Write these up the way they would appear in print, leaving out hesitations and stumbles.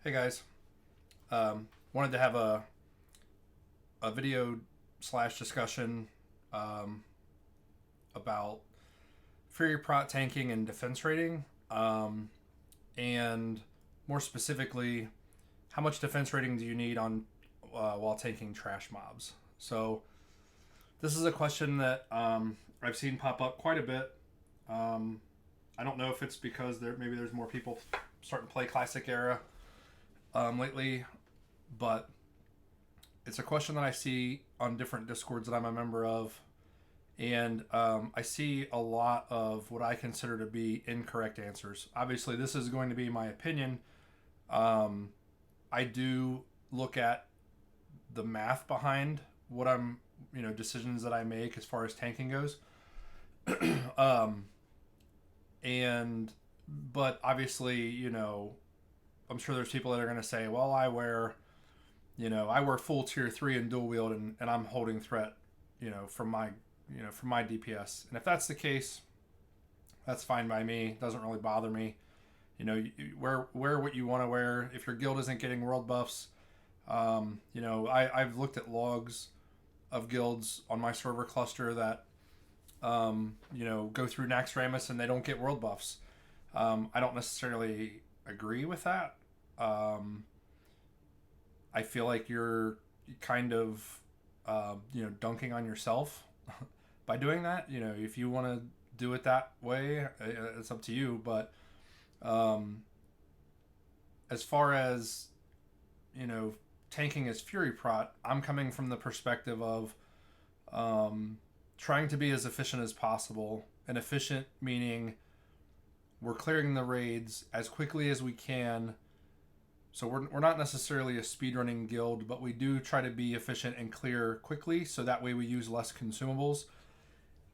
Hey guys, wanted to have a video slash discussion about Fury Prot tanking and defense rating, and more specifically, how much defense rating do you need on while tanking trash mobs? So this is a question that I've seen pop up quite a bit. I don't know if it's because maybe there's more people starting to play Classic Era lately, but it's a question that I see on different Discords that I'm a member of, and I see a lot of what I consider to be incorrect answers. Obviously, this is going to be my opinion. I do look at the math behind what decisions that I make as far as tanking goes. um, and, but obviously, I'm sure there's people that are going to say, well, I wear full tier 3 and dual wield and I'm holding threat, from my DPS. And if that's the case, that's fine by me. It doesn't really bother me. Wear what you want to wear. If your guild isn't getting world buffs, I've looked at logs of guilds on my server cluster that, go through Naxxramas and they don't get world buffs. I don't necessarily agree with that. I feel like you're kind of, dunking on yourself by doing that. If you want to do it that way, it's up to you. But as far as, tanking as Fury Prot, I'm coming from the perspective of trying to be as efficient as possible. And efficient meaning we're clearing the raids as quickly as we can. So we're not necessarily a speedrunning guild, but we do try to be efficient and clear quickly, so that way we use less consumables.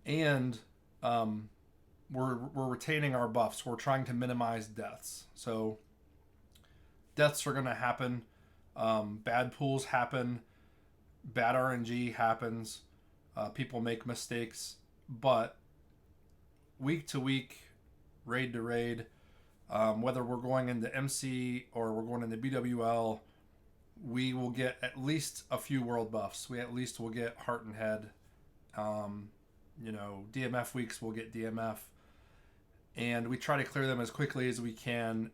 And we're retaining our buffs. We're trying to minimize deaths. So deaths are going to happen. Bad pools happen. Bad RNG happens. People make mistakes. But week to week, raid to raid, whether we're going into MC or we're going into BWL, we will get at least a few world buffs. We at least will get Heart and Head. DMF weeks we'll get DMF. And we try to clear them as quickly as we can,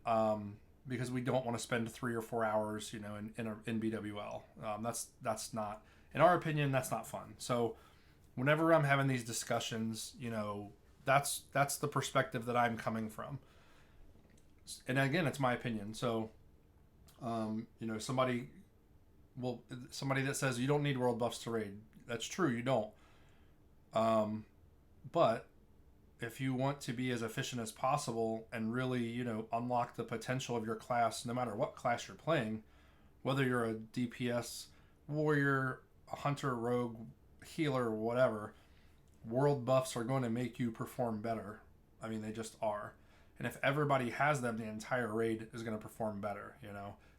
because we don't want to spend 3 or 4 hours, in BWL. That's not, in our opinion, that's not fun. So whenever I'm having these discussions, that's the perspective that I'm coming from. And again, it's my opinion. So, somebody that says you don't need world buffs to raid, that's true, you don't. But if you want to be as efficient as possible and really, unlock the potential of your class, no matter what class you're playing, whether you're a DPS, warrior, a hunter, rogue, healer, whatever, world buffs are going to make you perform better. I mean, they just are. And if everybody has them, the entire raid is going to perform better,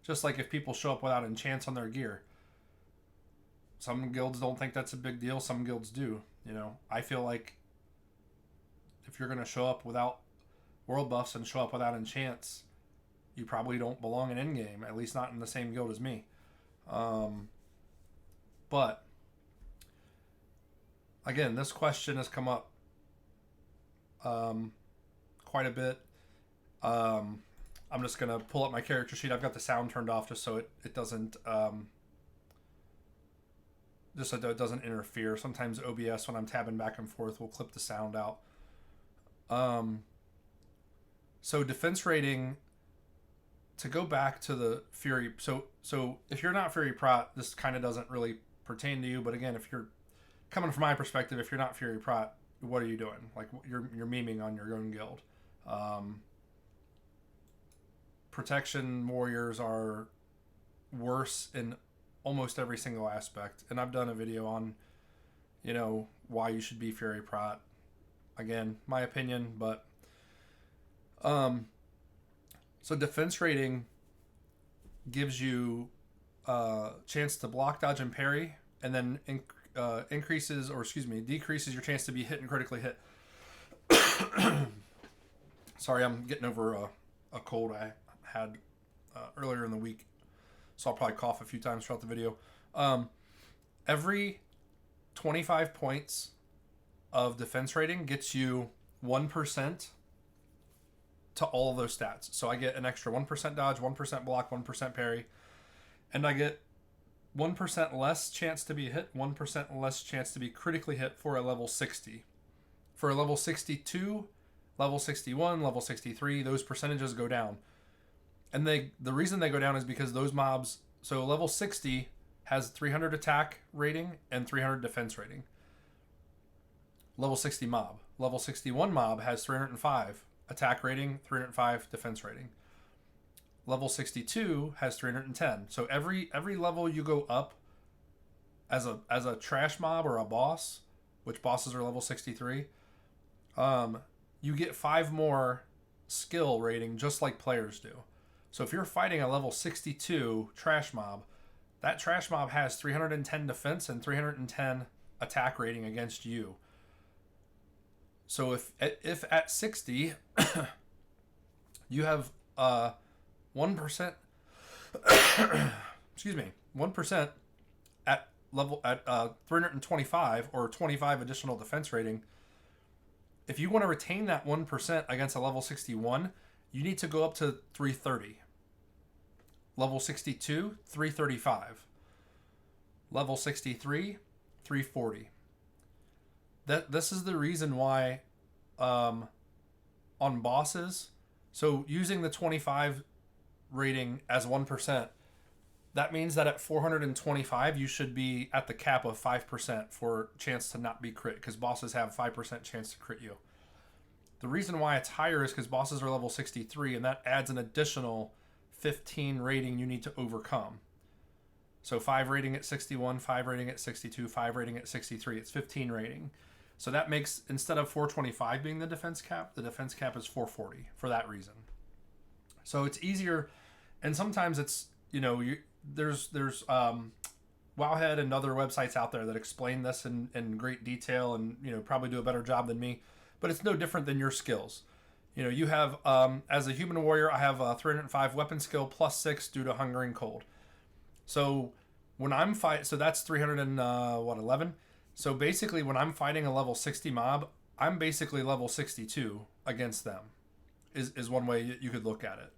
Just like if people show up without enchants on their gear. Some guilds don't think that's a big deal. Some guilds do, I feel like if you're going to show up without world buffs and show up without enchants, you probably don't belong in endgame, at least not in the same guild as me. But again, this question has come up quite a bit. I'm just going to pull up my character sheet. I've got the sound turned off just so it doesn't just so it doesn't interfere. Sometimes OBS, when I'm tabbing back and forth, will clip the sound out. So defense rating, to go back to the Fury, so if you're not Fury Prot, this kind of doesn't really pertain to you. But again, if you're coming from my perspective, if you're not Fury Prot, what are you doing? Like, you're memeing on your own guild. Protection warriors are worse in almost every single aspect, and I've done a video on, why you should be Fury Prot. Again, my opinion, but so defense rating gives you a chance to block, dodge, and parry, and then decreases your chance to be hit and critically hit. Sorry, I'm getting over a cold I had earlier in the week, so I'll probably cough a few times throughout the video. Every 25 points of defense rating gets you 1% to all of those stats. So I get an extra 1% dodge, 1% block, 1% parry, and I get 1% less chance to be hit, 1% less chance to be critically hit for a level 60. For a level 62, level 61, level 63, those percentages go down. And the reason they go down is because those mobs, so level 60 has 300 attack rating and 300 defense rating. Level 60 mob. Level 61 mob has 305 attack rating, 305 defense rating. Level 62 has 310. So every level you go up as a trash mob or a boss, which bosses are level 63, you get 5 more skill rating just like players do. So if you're fighting a level 62 trash mob, that trash mob has 310 defense and 310 attack rating against you. So if at 60 you have 1% excuse me, 1% at 325 or 25 additional defense rating, if you want to retain that 1% against a level 61, you need to go up to 330. Level 62, 335. Level 63, 340. This is the reason why on bosses, so using the 25 rating as 1%, that means that at 425 you should be at the cap of 5% for chance to not be crit, because bosses have 5% chance to crit you. The reason why it's higher is because bosses are level 63, and that adds an additional 15 rating you need to overcome. So 5 rating at 61, 5 rating at 62, 5 rating at 63. It's 15 rating. So that makes, instead of 425 being the defense cap is 440 for that reason. So it's easier, and sometimes it's, there's Wowhead and other websites out there that explain this in great detail and, probably do a better job than me, but it's no different than your skills. You have, as a human warrior, I have a 305 weapon skill plus 6 due to hunger and cold. So when I'm so that's 311. So basically when I'm fighting a level 60 mob, I'm basically level 62 against them is one way you could look at it.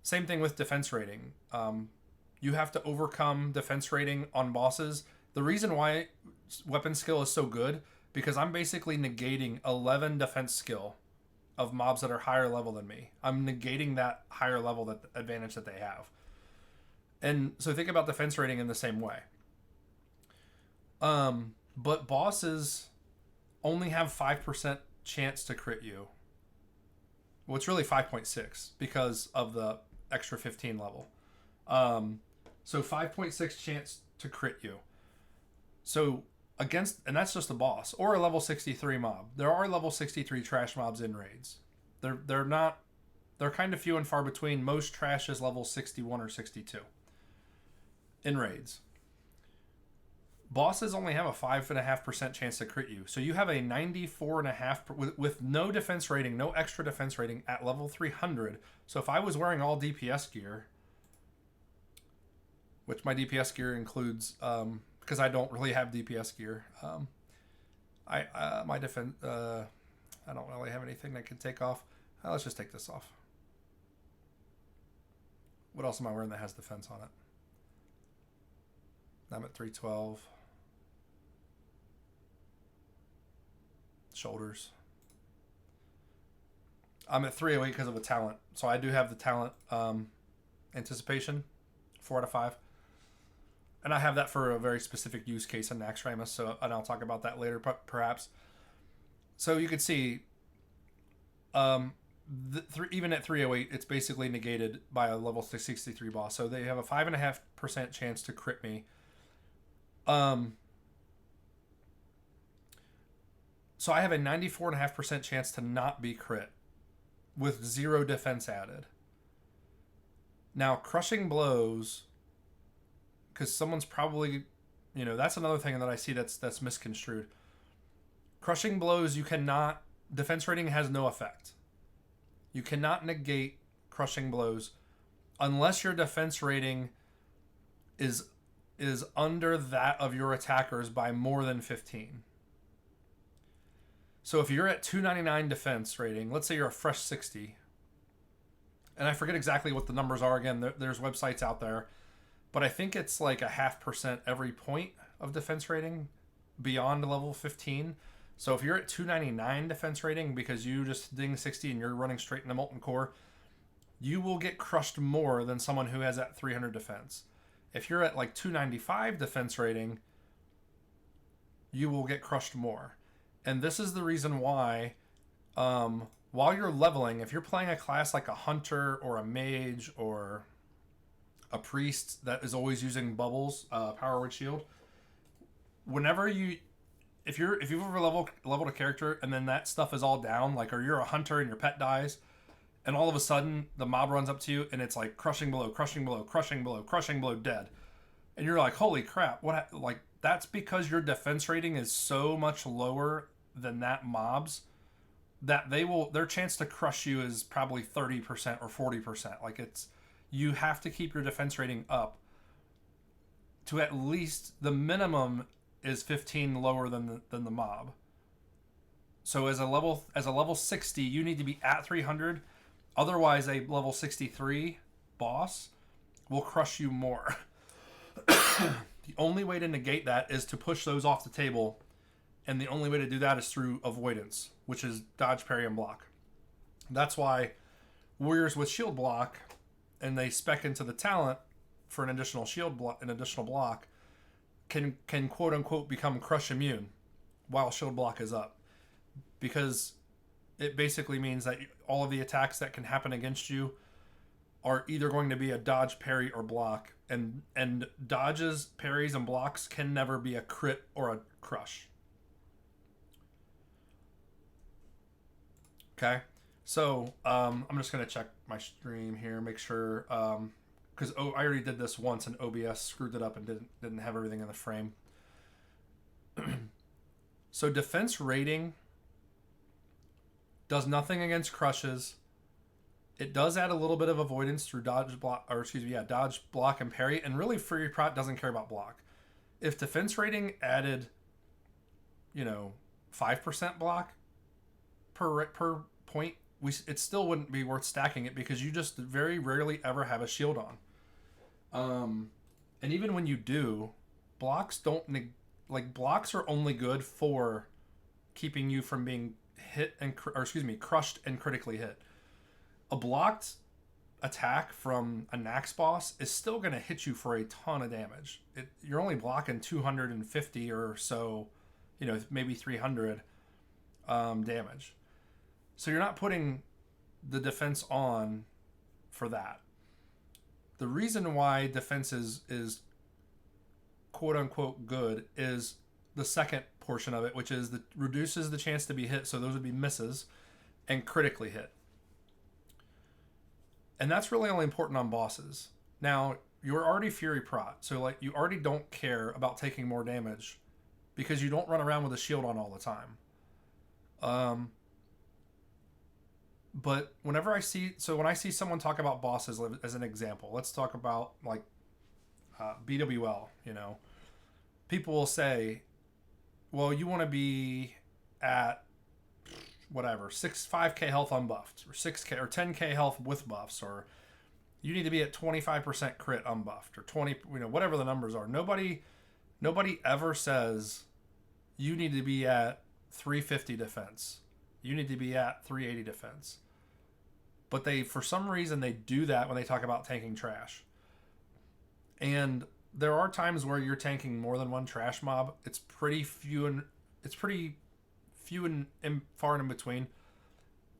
Same thing with defense rating. You have to overcome defense rating on bosses. The reason why weapon skill is so good, because I'm basically negating 11 defense skill of mobs that are higher level than me. I'm negating that higher level, that advantage that they have. And so think about defense rating in the same way. But bosses only have 5% chance to crit you. Well, it's really 5.6 because of the extra 15 level. So 5.6 chance to crit you. So and that's just a boss or a level 63 mob. There are level 63 trash mobs in raids. They're kind of few and far between. Most trash is level 61 or 62 in raids. Bosses only have a 5.5% chance to crit you. So you have a 94.5% with no defense rating, no extra defense rating at level 300. So if I was wearing all DPS gear, which my DPS gear includes, because I don't really have DPS gear, my defense, I don't really have anything that can take off. Let's just take this off. What else am I wearing that has defense on it? I'm at 312. Shoulders. I'm at 308 because of a talent. So I do have the talent anticipation, 4 out of 5. And I have that for a very specific use case in Naxxramas, and I'll talk about that later, perhaps. So you could see, even at 308, it's basically negated by a level 63 boss. So they have a 5.5% chance to crit me. So I have a 94.5% chance to not be crit with 0 defense added. Now, crushing blows, because someone's probably, that's another thing that I see that's misconstrued. Crushing blows, you cannot, defense rating has no effect. You cannot negate crushing blows unless your defense rating is under that of your attackers by more than 15. So if you're at 299 defense rating, let's say you're a fresh 60, and I forget exactly what the numbers are again, there's websites out there, but I think it's like a 0.5% every point of defense rating beyond level 15. So if you're at 299 defense rating because you just ding 60 and you're running straight into Molten Core, you will get crushed more than someone who has that 300 defense. If you're at like 295 defense rating, you will get crushed more. And this is the reason why, while you're leveling, if you're playing a class like a hunter or a mage or a priest that is always using bubbles, power word shield, whenever if you've ever leveled a character and then that stuff is all down, like, or you're a hunter and your pet dies, and all of a sudden the mob runs up to you and it's like crushing blow, crushing blow, crushing blow, crushing blow, dead, and you're like, holy crap, what? Like, that's because your defense rating is so much lower than that mob's that their chance to crush you is probably 30% or 40%. Like, you have to keep your defense rating up to at least the minimum is 15 lower than the mob. So as a level 60, you need to be at 300. Otherwise, a level 63 boss will crush you more. The only way to negate that is to push those off the table, and the only way to do that is through avoidance, which is dodge, parry, and block. That's why warriors with shield block, and they spec into the talent for an additional block, can quote unquote become crush immune while shield block is up, because it basically means that all of the attacks that can happen against you are either going to be a dodge, parry, or block, and dodges, parries, and blocks can never be a crit or a crush. Okay, so I'm just gonna check my stream here, make sure, because I already did this once and OBS screwed it up and didn't have everything in the frame. So defense rating does nothing against crushes. It does add a little bit of avoidance through dodge, block, and parry, and really Fury Prot doesn't care about block. If defense rating added, 5% block per point, it still wouldn't be worth stacking it, because you just very rarely ever have a shield on. And even when you do, blocks blocks are only good for keeping you from being crushed and critically hit. A blocked attack from a Nax boss is still going to hit you for a ton of damage. You're only blocking 250 or so, maybe 300 damage. So you're not putting the defense on for that. The reason why defense is quote unquote good is the second portion of it, which is reduces the chance to be hit. So those would be misses and critically hit. And that's really only important on bosses. Now, you're already Fury Prot, so you already don't care about taking more damage because you don't run around with a shield on all the time. But when I see someone talk about bosses as an example, let's talk about BWL, people will say, well, you want to be at whatever, 5k health unbuffed, or 6k or 10k health with buffs, or you need to be at 25% crit unbuffed, or 20, whatever the numbers are. Nobody ever says you need to be at 350 defense. You need to be at 380 defense. But for some reason, they do that when they talk about tanking trash. And there are times where you're tanking more than one trash mob. It's pretty few and far and in between.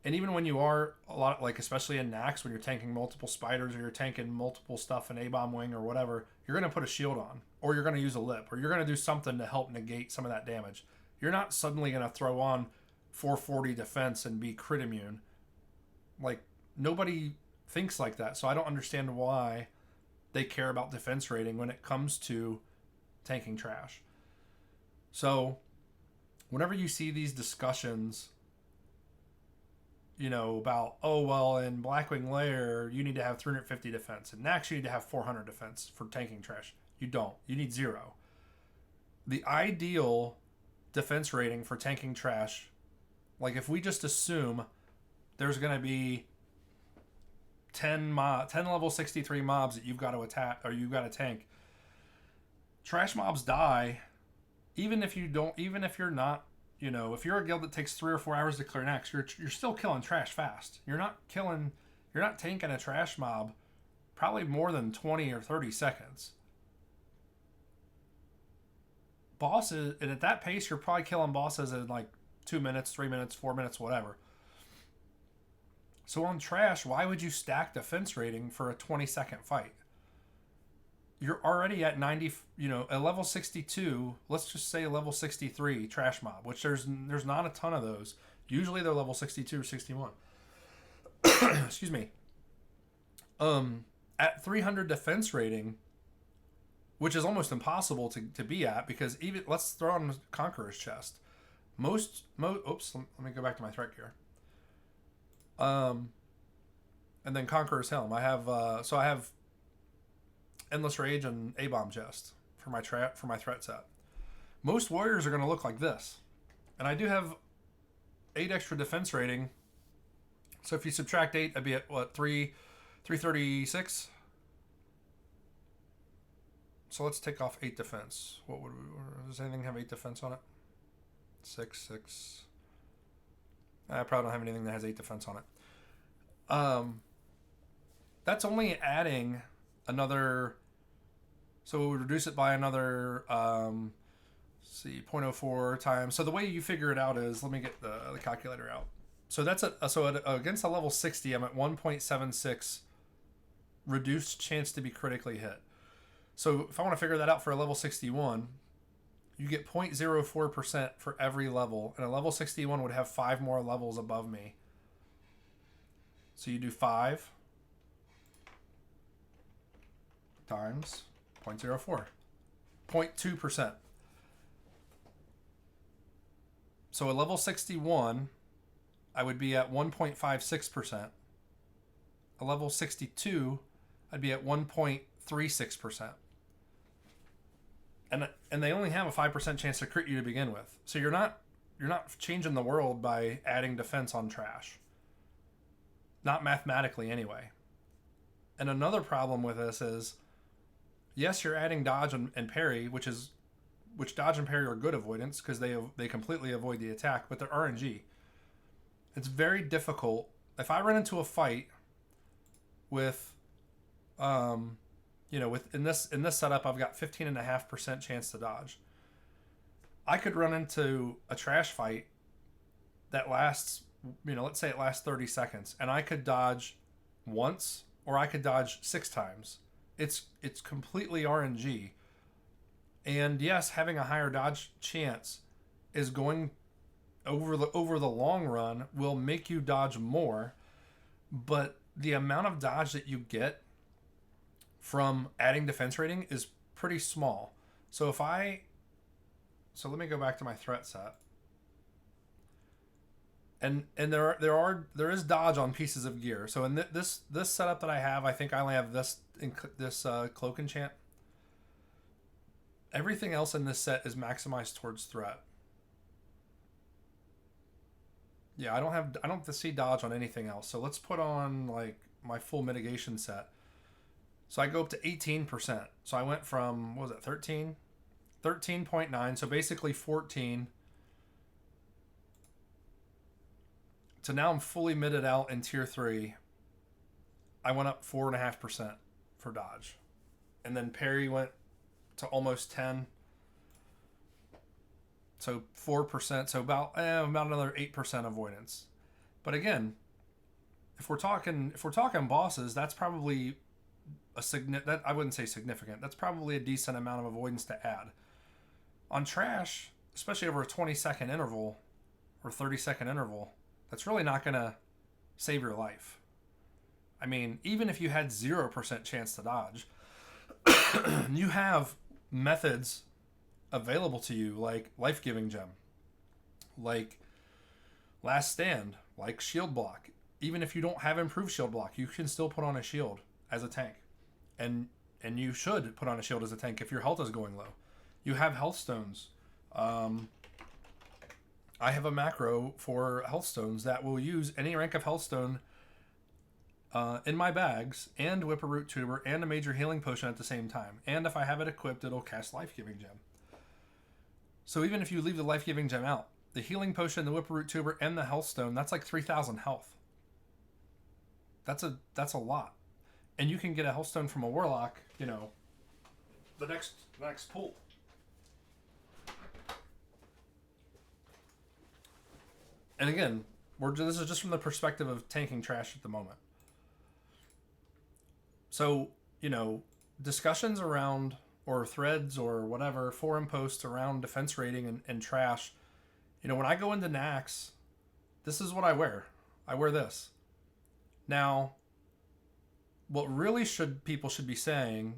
And even when you are a lot, especially in Nax, when you're tanking multiple spiders or you're tanking multiple stuff in A-Bomb Wing or whatever, you're going to put a shield on, or you're going to use a lip, or you're going to do something to help negate some of that damage. You're not suddenly going to throw on 440 defense and be crit immune. Nobody thinks like that. So I don't understand why they care about defense rating when it comes to tanking trash. So whenever you see these discussions about, oh, well, in Blackwing Lair, you need to have 350 defense. And Nax, you need to have 400 defense for tanking trash. You don't. You need 0. The ideal defense rating for tanking trash, like if we just assume there's going to be 10 level 63 mobs that you've got to attack or you've got to tank, trash mobs die even if you're not, if you're a guild that takes 3 or 4 hours to clear next, you're still killing trash fast. You're not tanking a trash mob probably more than 20 or 30 seconds. Bosses, and at that pace, you're probably killing bosses in like 2 minutes, 3 minutes, 4 minutes, whatever. So on trash, why would you stack defense rating for a 20-second fight? You're already at 90, a level 62, let's just say a level 63 trash mob, which there's not a ton of those. Usually they're level 62 or 61. Excuse me. At 300 defense rating, which is almost impossible to be at, because even, let's throw on Conqueror's chest. Oops, let me go back to my threat gear. And then Conqueror's Helm. I have Endless Rage and A-Bomb chest for my threat set. Most warriors are going to look like this. And I do have 8 extra defense rating. So if you subtract 8, I'd be at what, 336? So let's take off 8 defense. Does anything have 8 defense on it? 6. I probably don't have anything that has 8 defense on it. That's only adding another, so we would reduce it by another 0.04 times. So the way you figure it out is, let me get the calculator out. So that's against a level 60, I'm at 1.76 reduced chance to be critically hit. So if I want to figure that out for a level 61, you get 0.04% for every level, and a level 61 would have 5 more levels above me. So you do 5 times 0.04. 0.2%. So a level 61, I would be at 1.56%. A level 62, I'd be at 1.36%. And they only have a 5% chance to crit you to begin with. So you're not changing the world by adding defense on trash. Not mathematically anyway. And another problem with this is, yes, you're adding dodge and parry, which dodge and parry are good avoidance because they completely avoid the attack, but they're RNG. It's very difficult. If I run into a fight with in this setup, I've got 15.5% chance to dodge. I could run into a trash fight that lasts, let's say it lasts 30 seconds, and I could dodge once, or I could dodge 6 times. It's completely RNG. And yes, having a higher dodge chance is going over the long run will make you dodge more, but the amount of dodge that you get from adding defense rating is pretty small. So let me go back to my threat set. And there is dodge on pieces of gear. So in this setup that I have, I think I only have this cloak enchant. Everything else in this set is maximized towards threat. Yeah, I don't have to see dodge on anything else. So let's put on like my full mitigation set. So I go up to 18%. So I went from, what was it, 13? 13.9, so basically 14. So now I'm fully mitted out in tier 3. I went up 4.5% for dodge. And then parry went to almost 10. So 4%, so about another 8% avoidance. But again, if we're talking bosses, that's probably that I wouldn't say significant. That's probably a decent amount of avoidance to add. On trash, especially over a 20-second interval or 30-second interval, that's really not going to save your life. I mean, even if you had 0% chance to dodge, you have methods available to you like Life-Giving Gem, like Last Stand, like shield block. Even if you don't have improved shield block, you can still put on a shield as a tank. And you should put on a shield as a tank if your health is going low. You have health stones. I have a macro for health stones that will use any rank of health stone in my bags, and Whipper-Root Tuber, and a major healing potion at the same time. And if I have it equipped, it'll cast Life-Giving Gem. So even if you leave the Life-Giving Gem out, the healing potion, the Whipper-Root Tuber, and the health stone, that's like 3,000 health. That's a lot. And you can get a health stone from a warlock, you know, the next pull. And again, this is just from the perspective of tanking trash at the moment. So, you know, discussions around, or threads or whatever, forum posts around defense rating and trash. You know, when I go into Naxx, this is what I wear. I wear this. Now, what really people should be saying,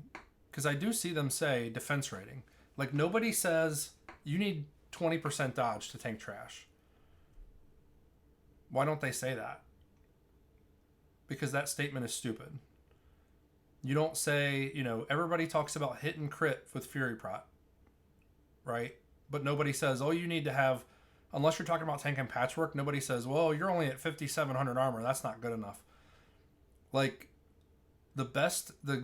because I do see them say defense rating. Like, nobody says you need 20% dodge to tank trash. Why don't they say that? Because that statement is stupid. You don't say, you know, everybody talks about hit and crit with Fury Prot, right? But nobody says, oh, you need to have, unless you're talking about tank and patchwork, nobody says, well, you're only at 5,700 armor. That's not good enough. Like, the best, the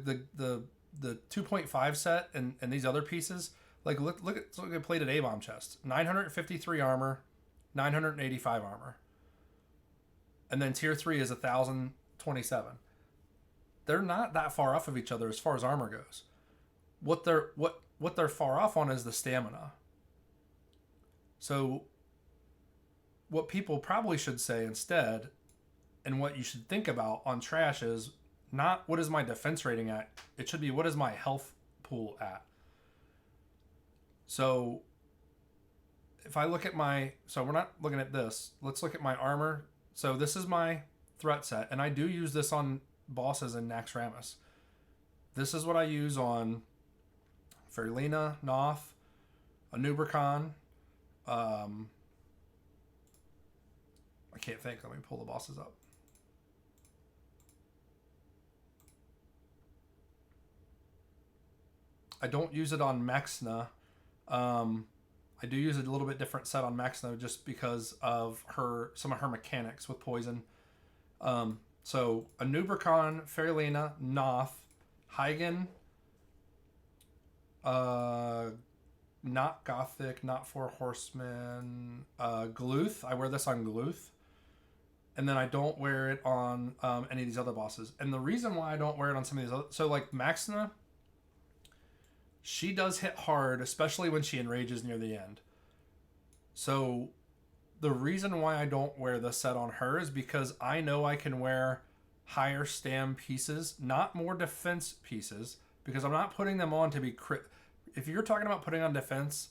2.5 set and these other pieces, like, look at plated A-bomb chest. 953 armor, 985 armor. And then tier 3 is 1,027. They're not that far off of each other as far as armor goes. What they're far off on is the stamina. So what people probably should say instead, and what you should think about on trash, is not what is my defense rating at. It should be what is my health pool at. So if I look at so we're not looking at this. Let's look at my armor. So this is my threat set, and I do use this on bosses in Naxxramas. This is what I use on Fairlina, Noth, Anubricon. I can't think. Let me pull the bosses up. I don't use it on Maxna. I do use a little bit different set on Maxna just because of some of her mechanics with poison. So Anubricon, Fairlina, Noth, Hygen, not Gothic, not Four Horsemen, Gluth. I wear this on Gluth. And then I don't wear it on any of these other bosses. And the reason why I don't wear it on some of these other... So like Maxna, she does hit hard, especially when she enrages near the end. So the reason why I don't wear this set on her is because I know I can wear higher stam pieces, not more defense pieces, because I'm not putting them on to be crit. If you're talking about putting on defense,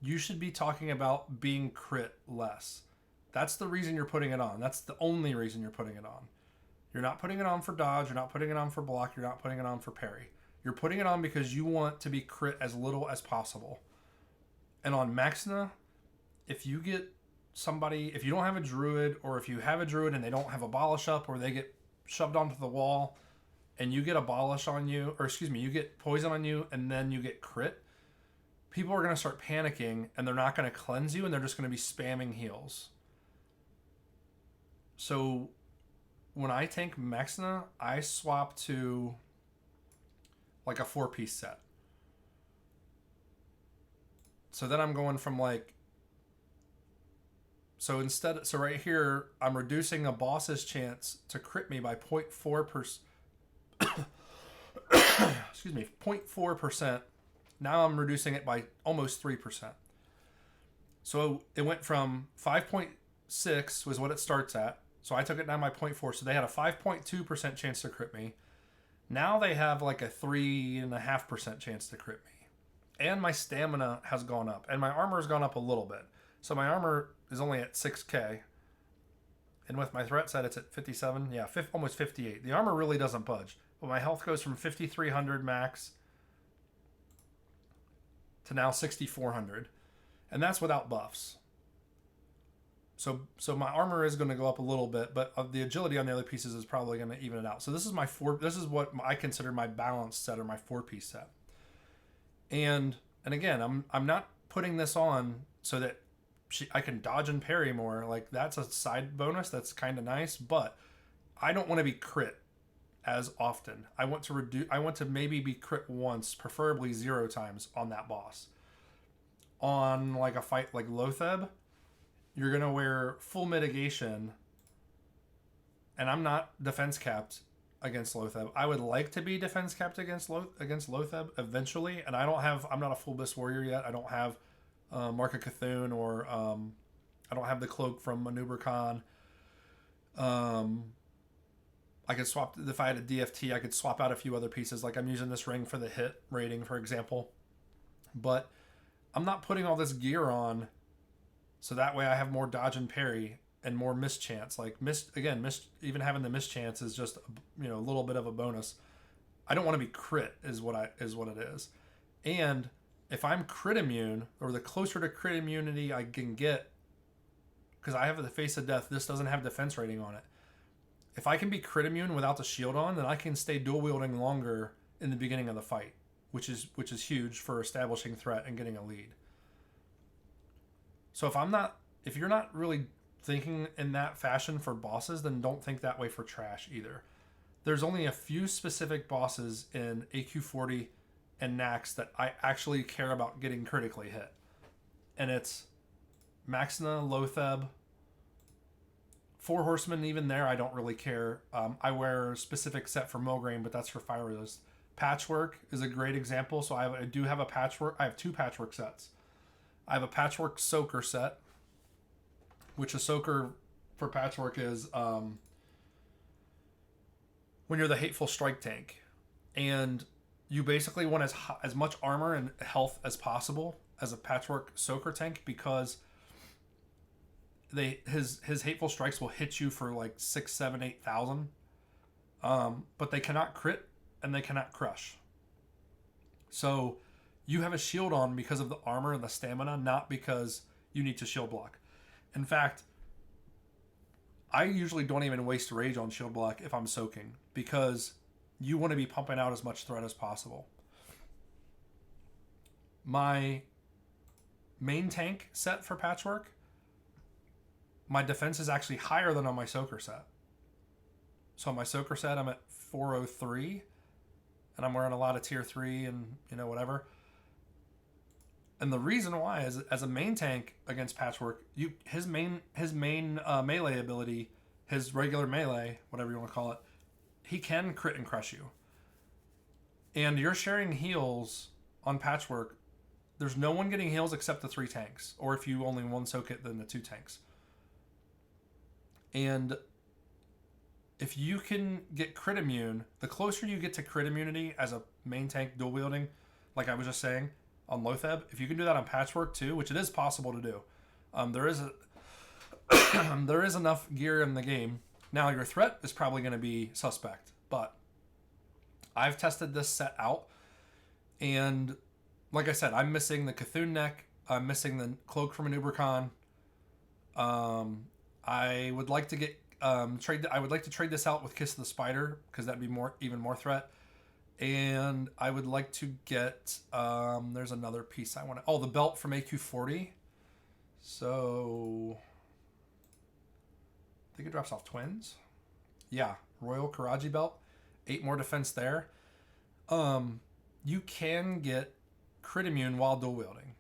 you should be talking about being crit less. That's the reason you're putting it on. That's the only reason you're putting it on. You're not putting it on for dodge. You're not putting it on for block. You're not putting it on for parry. You're putting it on because you want to be crit as little as possible. And on Maxna, if you get somebody, if you don't have a druid, or if you have a druid and they don't have abolish up, or they get shoved onto the wall and you get abolish on you, or excuse me, you get poison on you and then you get crit, people are going to start panicking and they're not going to cleanse you and they're just going to be spamming heals. So when I tank Maxna, I swap to like a 4-piece set. So then I'm going from like, so right here, I'm reducing a boss's chance to crit me by 0.4%. Excuse me, 0.4%. Now I'm reducing it by almost 3%. So it went from 5.6 was what it starts at. So I took it down by 0.4. So they had a 5.2% chance to crit me. Now they have like a 3.5% chance to crit me. And my stamina has gone up. And my armor has gone up a little bit. So my armor is only at 6k. And with my threat set, it's at 57. Yeah, almost 58. The armor really doesn't budge. But my health goes from 5,300 max to now 6,400. And that's without buffs. So my armor is going to go up a little bit, but the agility on the other pieces is probably going to even it out. So this is my four. This is what I consider my balanced set or my 4-piece set. And again, I'm not putting this on so that I can dodge and parry more. Like that's a side bonus that's kind of nice, but I don't want to be crit as often. I want to reduce. I want to maybe be crit once, preferably 0 times on that boss. On like a fight like Lotheb, you're gonna wear full mitigation, and I'm not defense capped against Lotheb. I would like to be defense capped against Lotheb eventually, and I'm not a full Beast Warrior yet. I don't have Mark of Cthulhu or I don't have the cloak from Maneuver Khan. I could swap if I had a DFT. I could swap out a few other pieces. Like I'm using this ring for the hit rating, for example. But I'm not putting all this gear on, so that way I have more dodge and parry and more mischance. Like even having the mischance is just a little bit of a bonus. I don't want to be crit is what it is. And if I'm crit immune, or the closer to crit immunity I can get, because I have the Face of Death, this doesn't have defense rating on it. If I can be crit immune without the shield on, then I can stay dual wielding longer in the beginning of the fight, which is huge for establishing threat and getting a lead. So if you're not really thinking in that fashion for bosses, then don't think that way for trash either. There's only a few specific bosses in AQ40 and Naxx that I actually care about getting critically hit. And it's Maxina, Lotheb, 4 Horsemen. Even there, I don't really care. I wear a specific set for Milgraine, but that's for fire resist. Patchwork is a great example. So I do have a patchwork. I have 2 patchwork sets. I have a patchwork soaker set, which a soaker for patchwork is when you're the Hateful Strike tank, and you basically want as much armor and health as possible as a patchwork soaker tank, because his Hateful Strikes will hit you for like 6, 7, 8,000, but they cannot crit and they cannot crush. So you have a shield on because of the armor and the stamina, not because you need to shield block. In fact, I usually don't even waste rage on shield block if I'm soaking, because you want to be pumping out as much threat as possible. My main tank set for patchwork, my defense is actually higher than on my soaker set. So on my soaker set, I'm at 403, and I'm wearing a lot of tier 3 and whatever. And the reason why is, as a main tank against patchwork, his main melee ability, his regular melee, whatever you want to call it, he can crit and crush you. And you're sharing heals on patchwork. There's no one getting heals except the 3 tanks, or if you only one soak it, then the 2 tanks. And if you can get crit immune, the closer you get to crit immunity as a main tank dual wielding, like I was just saying on Lotheb, if you can do that on patchwork too, which it is possible to do, there is enough gear in the game. Now your threat is probably going to be suspect, but I've tested this set out, and like I said, I'm missing the Cthulhu neck. I'm missing the cloak from Maneuver Khan. I would like to get I would like to trade this out with Kiss of the Spider, because that'd be even more threat. And I would like to get there's another piece I want to. Oh, the belt from AQ40. So I think it drops off twins. Yeah, Royal Karaji belt, 8 more defense there. You can get crit immune while dual wielding.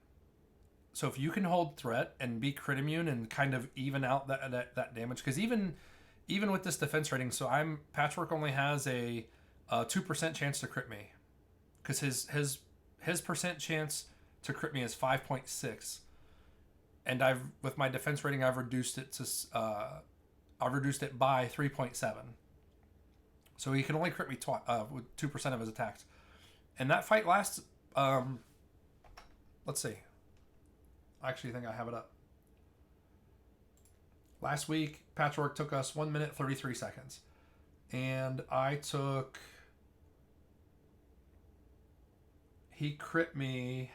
So if you can hold threat and be crit immune and kind of even out that damage, because even with this defense rating, so Patchwork only has a 2% chance to crit me, because his percent chance to crit me is 5.6, and with my defense rating I've reduced it by 3.7. So he can only crit me with 2% of his attacks, and that fight lasts. Let's see. I actually think I have it up. Last week, Patchwork took us 1 minute 33 seconds, and he crit me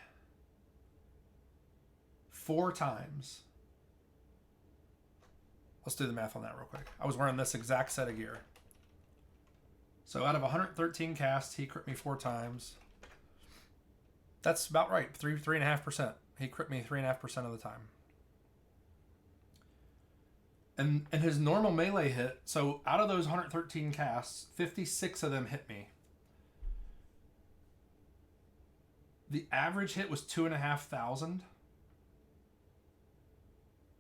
4 times. Let's do the math on that real quick. I was wearing this exact set of gear. So out of 113 casts, he crit me 4 times. That's about right. 3.5%. He crit me 3.5% of the time. And his normal melee hit, so out of those 113 casts, 56 of them hit me. The average hit was 2,500.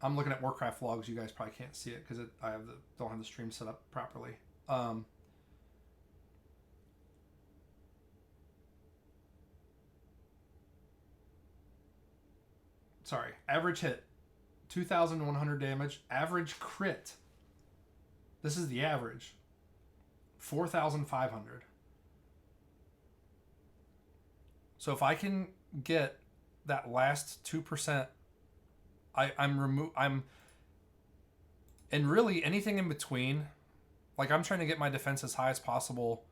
I'm looking at Warcraft logs. You guys probably can't see it because I don't have the stream set up properly. Sorry, average hit 2,100 damage. Average crit. This is the average. 4,500. So if I can get that last 2%, I'm and really anything in between, like I'm trying to get my defense as high as possible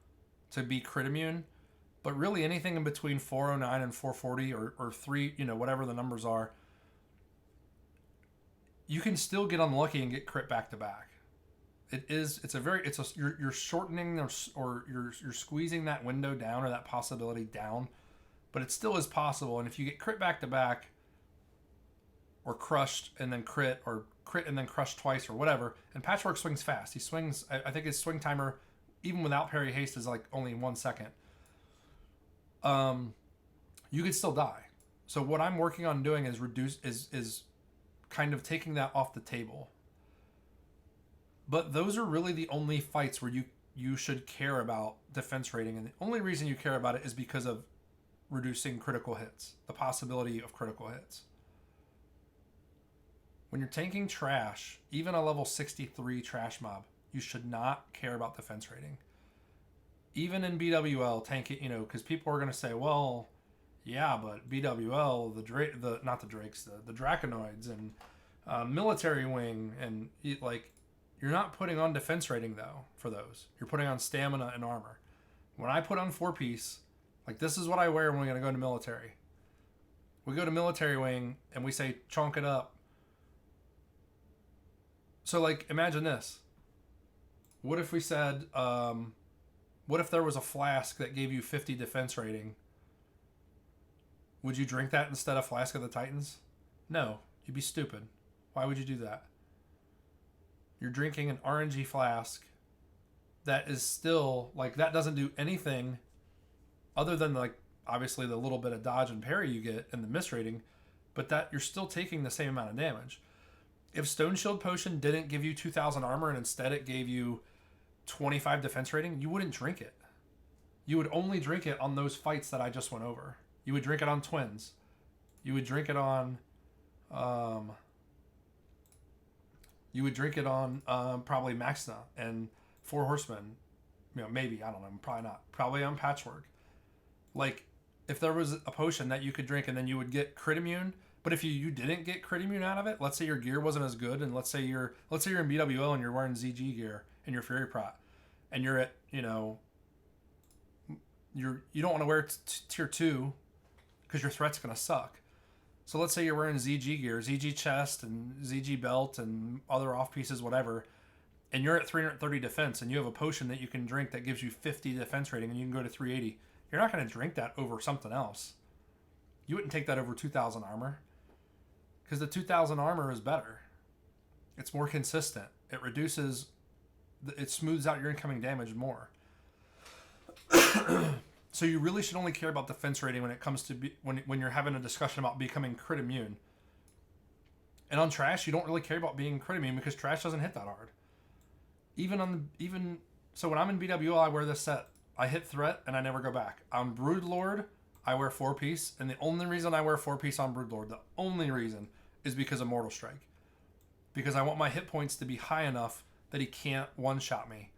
to be crit immune, but really anything in between 409 and 440 or 3, whatever the numbers are, you can still get unlucky and get crit back to back. You're shortening or you're squeezing that window down or that possibility down, but it still is possible. And if you get crit back to back, or crushed and then crit, or crit and then crushed twice, or whatever, and Patchwork swings fast. He swings. I think his swing timer, even without parry haste, is like only 1 second. You could still die. So what I'm working on doing is kind of taking that off the table. But those are really the only fights where you should care about defense rating, and the only reason you care about it is because of reducing critical hits, the possibility of critical hits. When you're tanking trash, even a level 63 trash mob, you should not care about defense rating. Even in BWL, tank it, because people are going to say, well, yeah, but BWL, the Draconoids and Military Wing, and you're not putting on defense rating though for those. You're putting on stamina and armor. When I put on 4-piece, this is what I wear when we're going to go to military. We go to Military Wing and we say, chunk it up. So, imagine this. What if we said, what if there was a flask that gave you 50 defense rating? Would you drink that instead of Flask of the Titans? No, you'd be stupid. Why would you do that? You're drinking an RNG flask that is still, that doesn't do anything other than, obviously the little bit of dodge and parry you get and the miss rating, but that you're still taking the same amount of damage. If Stone Shield Potion didn't give you 2,000 armor and instead it gave you 25 defense rating, you wouldn't drink it. You would only drink it on those fights that I just went over. You would drink it on Twins. You would drink it on probably Maxna and Four Horsemen. Maybe, I don't know, probably not. Probably on Patchwork. If there was a potion that you could drink and then you would get crit immune, but if you didn't get crit immune out of it, let's say your gear wasn't as good, and let's say you're in BWL and you're wearing ZG gear and your Fury Prot, and you're at you don't want to wear tier 2 because your threat's gonna suck. So let's say you're wearing ZG gear, ZG chest, and ZG belt, and other off pieces, whatever, and you're at 330 defense, and you have a potion that you can drink that gives you 50 defense rating, and you can go to 380. You're not going to drink that over something else. You wouldn't take that over 2,000 armor. Because the 2,000 armor is better. It's more consistent. It smooths out your incoming damage more. So you really should only care about defense rating when it comes to when you're having a discussion about becoming crit immune. And on trash, you don't really care about being crit immune because trash doesn't hit that hard. So when I'm in BWL, I wear this set. I hit threat and I never go back. On Broodlord, I wear 4-piece, and the only reason I wear 4-piece on Broodlord, the only reason, is because of Mortal Strike. Because I want my hit points to be high enough that he can't one-shot me.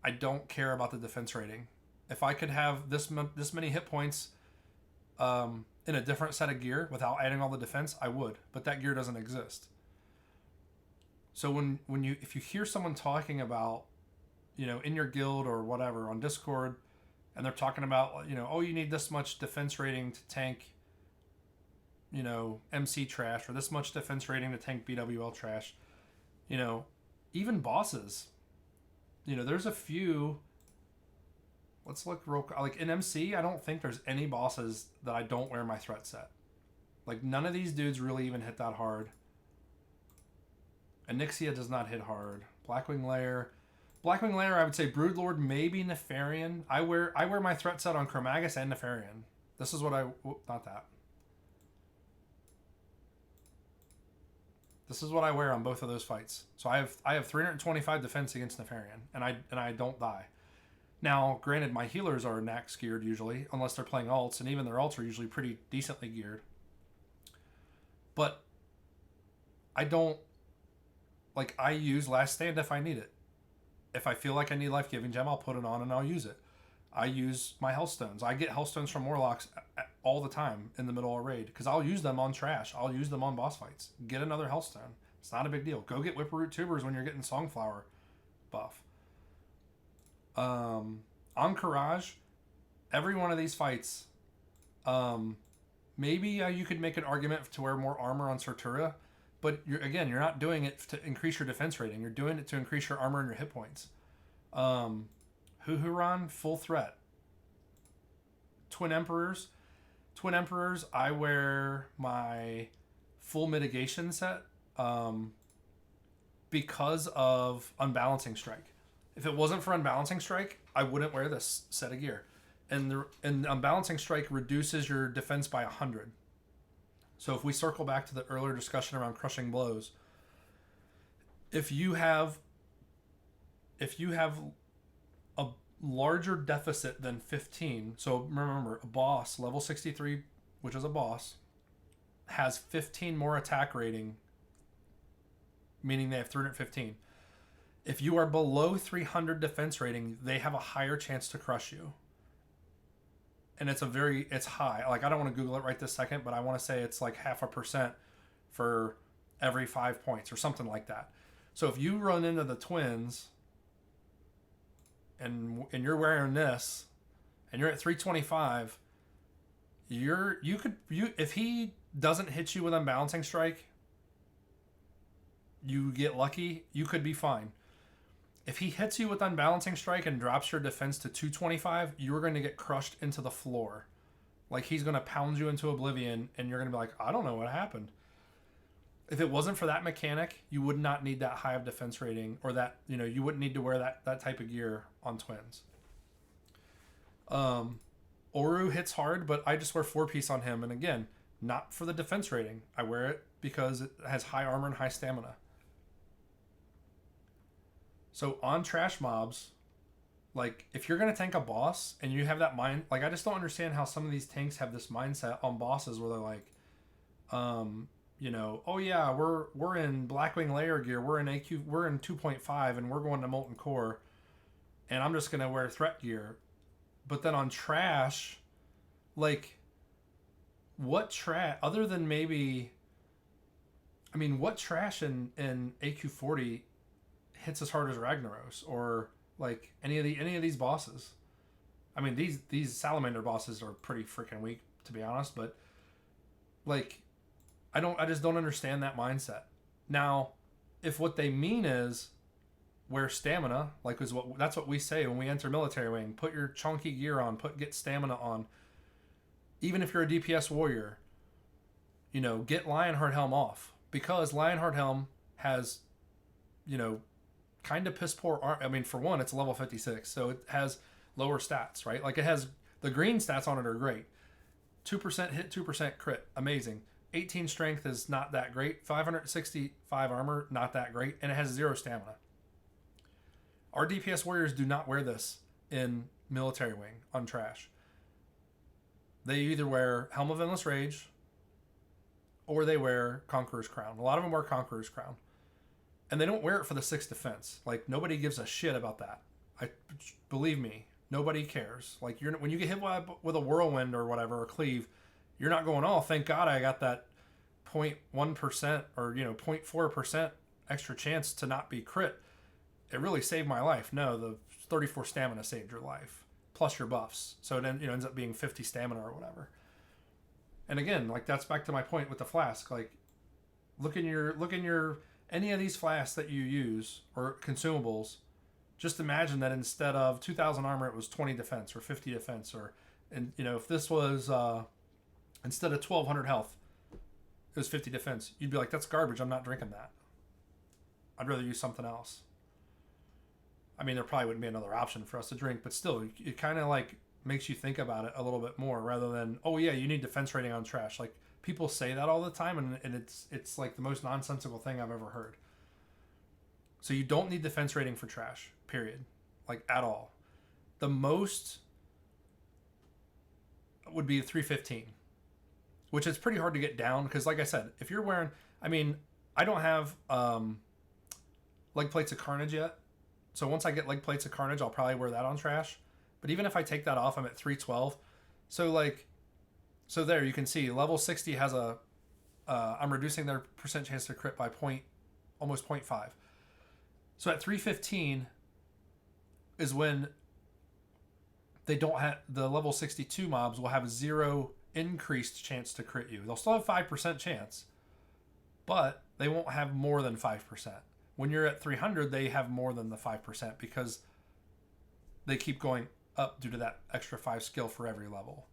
I don't care about the defense rating. If I could have this many hit points in a different set of gear without adding all the defense, I would. But that gear doesn't exist. So if you hear someone talking about, in your guild or whatever on Discord, and they're talking about, oh, you need this much defense rating to tank, MC trash, or this much defense rating to tank BWL trash. You know, even bosses. You know, there's a few. Let's look real like in MC. I don't think there's any bosses that I don't wear my threat set. Like none of these dudes really even hit that hard. Onyxia does not hit hard. Blackwing Lair. Blackwing Lair, I would say Broodlord, maybe Nefarian. I wear my threat set on Chromagus and Nefarian. This is what not that. This is what I wear on both of those fights. So I have 325 defense against Nefarian, and I don't die. Now, granted, my healers are Nax geared usually, unless they're playing alts, and even their alts are usually pretty decently geared. But I don't like I use Last Stand if I need it. If I feel like I need Life Giving Gem, I'll put it on and I'll use it. I use my Hellstones. I get Hellstones from Warlocks all the time in the middle of a raid because I'll use them on trash. I'll use them on boss fights. Get another Hellstone. It's not a big deal. Go get Whipperroot Tubers when you're getting Songflower buff. On Courage, every one of these fights, maybe you could make an argument to wear more armor on Sartura, but you're not doing it to increase your defense rating. You're doing it to increase your armor and your hit points. Huhuran, full threat. Twin Emperors, I wear my full mitigation set because of Unbalancing Strike. If it wasn't for Unbalancing Strike, I wouldn't wear this set of gear. And Unbalancing Strike reduces your defense by 100. So if we circle back to the earlier discussion around Crushing Blows, if you have a larger deficit than 15, so remember, a boss, level 63, which is a boss, has 15 more attack rating, meaning they have 315. If you are below 300 defense rating, they have a higher chance to crush you. And it's high. Like, I don't want to Google it right this second, but I want to say it's like 0.5% for every 5 points or something like that. So if you run into the twins and you're wearing this and you're at 325, if he doesn't hit you with Unbalancing Strike, you get lucky, you could be fine. If he hits you with Unbalancing Strike and drops your defense to 225, you're going to get crushed into the floor. Like, he's going to pound you into oblivion, and you're going to be like, I don't know what happened. If it wasn't for that mechanic, you would not need that high of defense rating, or that, you wouldn't need to wear that type of gear on twins. Oru hits hard, but I just wear 4-piece on him, and again, not for the defense rating. I wear it because it has high armor and high stamina. So on trash mobs, like, if you're going to tank a boss and you have that mind, like, I just don't understand how some of these tanks have this mindset on bosses where they're like, oh yeah, we're in Blackwing Lair gear, we're in 2.5 and we're going to Molten Core, and I'm just going to wear threat gear. But then on trash, like, what trash, other than maybe, what trash in AQ40 hits as hard as Ragnaros or like any of these bosses? These salamander bosses are pretty freaking weak, to be honest, but like I just don't understand that mindset. Now, if what they mean is wear stamina, like that's what we say when we enter Military Wing, put your chunky gear on, get stamina on. Even if you're a DPS warrior, get Lionheart Helm off, because Lionheart Helm has, kind of piss poor arm. For one, it's level 56, so it has lower stats, right? Like, it has the green stats on it are great. 2% hit, 2% crit, amazing. 18 strength is not that great. 565 armor, not that great, and it has 0 stamina. Our DPS warriors do not wear this in Military Wing on trash. They either wear Helm of Endless Rage or they wear Conqueror's Crown. A lot of them wear Conqueror's Crown. And they don't wear it for the 6 defense. Like, nobody gives a shit about that. Believe me, nobody cares. Like, when you get hit with a whirlwind or whatever, or cleave, you're not going, oh, thank God I got that 0.1% or 0.4% extra chance to not be crit. It really saved my life. No, the 34 stamina saved your life, plus your buffs. So it ends up being 50 stamina or whatever. And again, like, that's back to my point with the flask. Like, look in your any of these flasks that you use or consumables, just imagine that instead of 2,000 armor, it was 20 defense or 50 defense, or, and if this was instead of 1,200 health, it was 50 defense. You'd be like, that's garbage. I'm not drinking that. I'd rather use something else. I mean, there probably wouldn't be another option for us to drink, but still, it kind of like makes you think about it a little bit more rather than, oh yeah, you need defense rating on trash. Like, people say that all the time, and it's like the most nonsensical thing I've ever heard. So you don't need defense rating for trash, period. Like, at all. The most would be 315, which is pretty hard to get down because, like I said, if you're wearing, I mean, I don't have leg plates of Carnage yet. So once I get leg plates of Carnage, I'll probably wear that on trash. But even if I take that off, I'm at 312. So there you can see level 60 has a, I'm reducing their percent chance to crit by almost 0.5. So at 315 is when they don't have, the level 62 mobs will have a 0 increased chance to crit you. They'll still have 5% chance, but they won't have more than 5%. When you're at 300, they have more than the 5% because they keep going up due to that extra 5 skill for every level.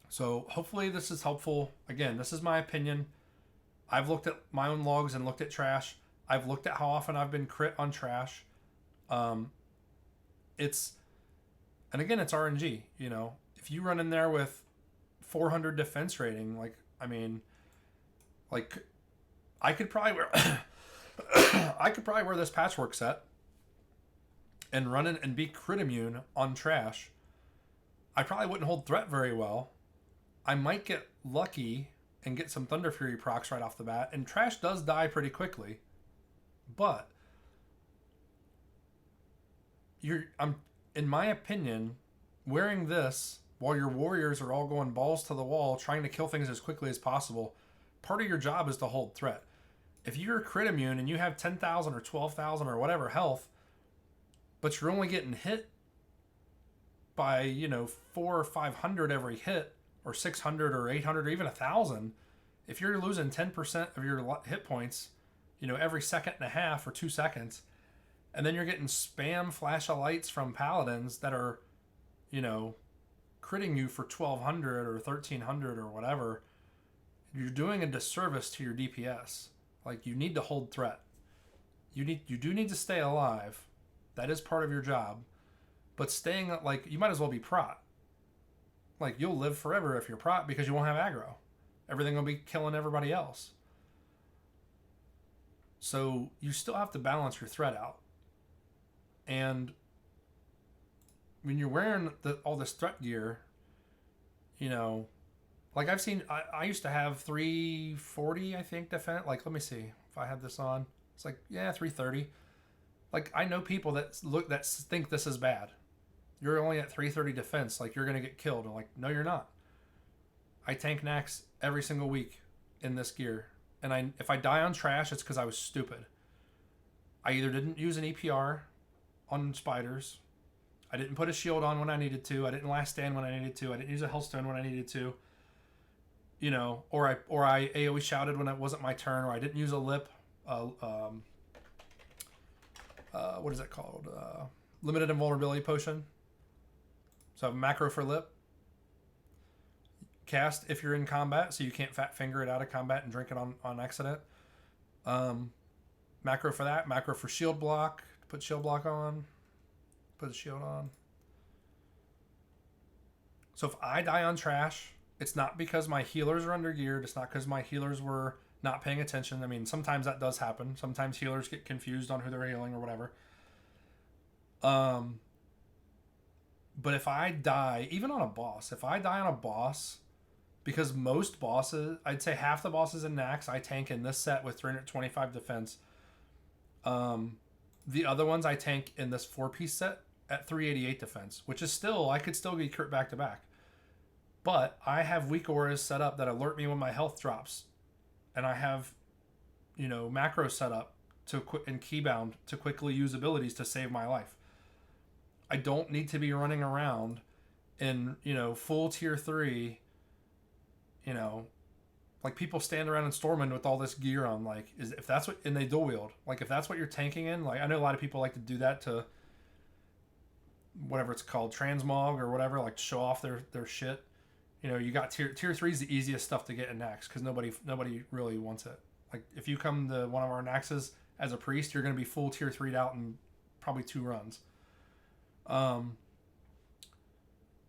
So hopefully this is helpful. Again, this is my opinion. I've looked at my own logs and looked at trash. I've looked at how often I've been crit on trash. It's RNG. If you run in there with 400 defense rating, I could probably wear this patchwork set and run in and be crit immune on trash. I probably wouldn't hold threat very well. I might get lucky and get some Thunder Fury procs right off the bat, and trash does die pretty quickly. But in my opinion, wearing this while your warriors are all going balls to the wall trying to kill things as quickly as possible, part of your job is to hold threat. If you're crit immune and you have 10,000 or 12,000 or whatever health, but you're only getting hit by 400 or 500 every hit, or 600 or 800 or even 1,000, if you're losing 10% of your hit points every second and a half or 2 seconds, and then you're getting spam flash of lights from paladins that are critting you for 1,200 or 1,300 or whatever, you're doing a disservice to your DPS. Like, you need to hold threat. You do need to stay alive. That is part of your job. But staying, you might as well be prot. Like, you'll live forever if you're prot because you won't have aggro. Everything will be killing everybody else. So you still have to balance your threat out. And when you're wearing all this threat gear, I've seen, I used to have 340, I think, defense. Let me see if I had this on. It's 330. I know people that think this is bad. You're only at 330 defense. You're going to get killed. I'm no, you're not. I tank Nax every single week in this gear. And if I die on trash, it's because I was stupid. I either didn't use an EPR on spiders. I didn't put a shield on when I needed to. I didn't last stand when I needed to. I didn't use a Hellstone when I needed to. Or I AoE shouted when it wasn't my turn, or I didn't use a lip. What is that called? Limited invulnerability potion. So I have a macro for lip. Cast if you're in combat, so you can't fat finger it out of combat and drink it on accident. Macro for that. Macro for shield block. Put shield block on. Put the shield on. So if I die on trash, it's not because my healers are under geared. It's not because my healers were not paying attention. I mean, sometimes that does happen. Sometimes healers get confused on who they're healing or whatever. But if I die, even on a boss, because most bosses, I'd say half the bosses in Nax, I tank in this set with 325 defense. The other ones I tank in this 4-piece set at 388 defense, which is still, I could still be crit back to back. But I have weak auras set up that alert me when my health drops. And I have, macros set up and keybound to quickly use abilities to save my life. I don't need to be running around in, full tier 3, Like people stand around in Stormwind with all this gear on. Like, if that's what, and they dual wield. Like if that's what you're tanking in, like I know a lot of people like to do that to whatever it's called, transmog or whatever, like to show off their shit. You know, you got tier 3 is the easiest stuff to get in Naxx because nobody really wants it. Like if you come to one of our Naxxes as a priest, you're going to be full tier 3'd out in probably 2 runs.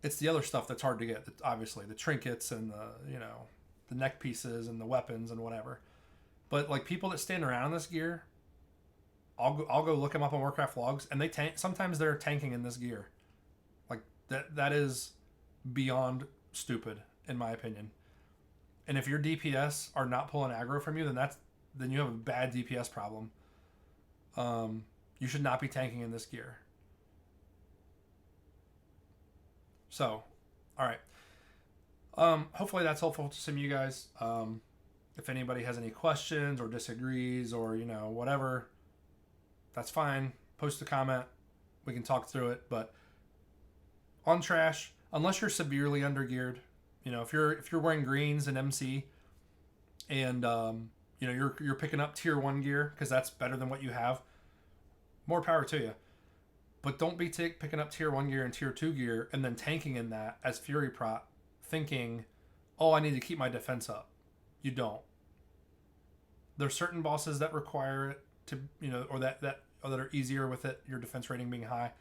It's the other stuff that's hard to get. Obviously, the trinkets and the neck pieces and the weapons and whatever. But like people that stand around in this gear, I'll go look them up on Warcraft logs, and they tank. Sometimes they're tanking in this gear. Like that is beyond stupid in my opinion. And if your DPS are not pulling aggro from you, then you have a bad DPS problem. You should not be tanking in this gear. So, all right. Hopefully that's helpful to some of you guys. If anybody has any questions or disagrees or whatever, that's fine. Post a comment. We can talk through it. But on trash, unless you're severely undergeared, if you're wearing greens and MC, and you're picking up tier 1 gear because that's better than what you have, more power to you. But don't be picking up tier 1 gear and tier 2 gear and then tanking in that as Fury prot, thinking, oh, I need to keep my defense up. You don't. There's certain bosses that require it to, or that are easier with it, your defense rating being high.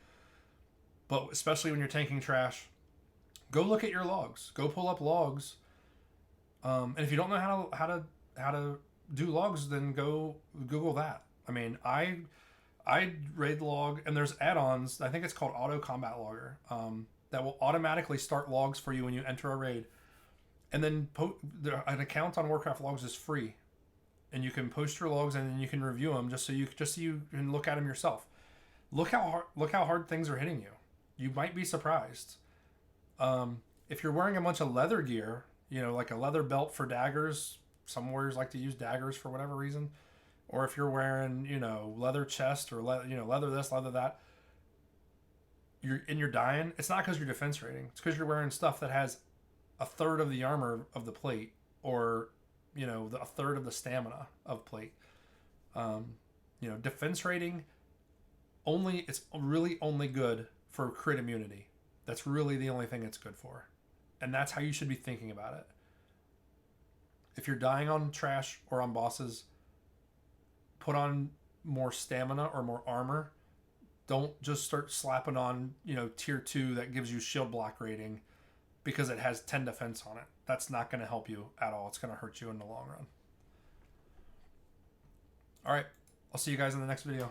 But especially when you're tanking trash, go look at your logs. Go pull up logs. And if you don't know how to do logs, then go Google that. I mean, I raid log, and there's add-ons. I think it's called Auto Combat Logger, that will automatically start logs for you when you enter a raid. And then an account on Warcraft logs is free, and you can post your logs and then you can review them just so you can look at them yourself. Look how hard things are hitting you. You might be surprised. If you're wearing a bunch of leather gear, like a leather belt for daggers, some warriors like to use daggers for whatever reason. Or if you're wearing, leather chest or leather this, leather that, you're dying. It's not because your defense rating. It's because you're wearing stuff that has a third of the armor of the plate, or a third of the stamina of plate. Defense rating it's really only good for crit immunity. That's really the only thing it's good for, and that's how you should be thinking about it. If you're dying on trash or on bosses, put on more stamina or more armor. Don't just start slapping on, tier 2 that gives you shield block rating because it has 10 defense on it. That's not going to help you at all. It's going to hurt you in the long run. All right. I'll see you guys in the next video.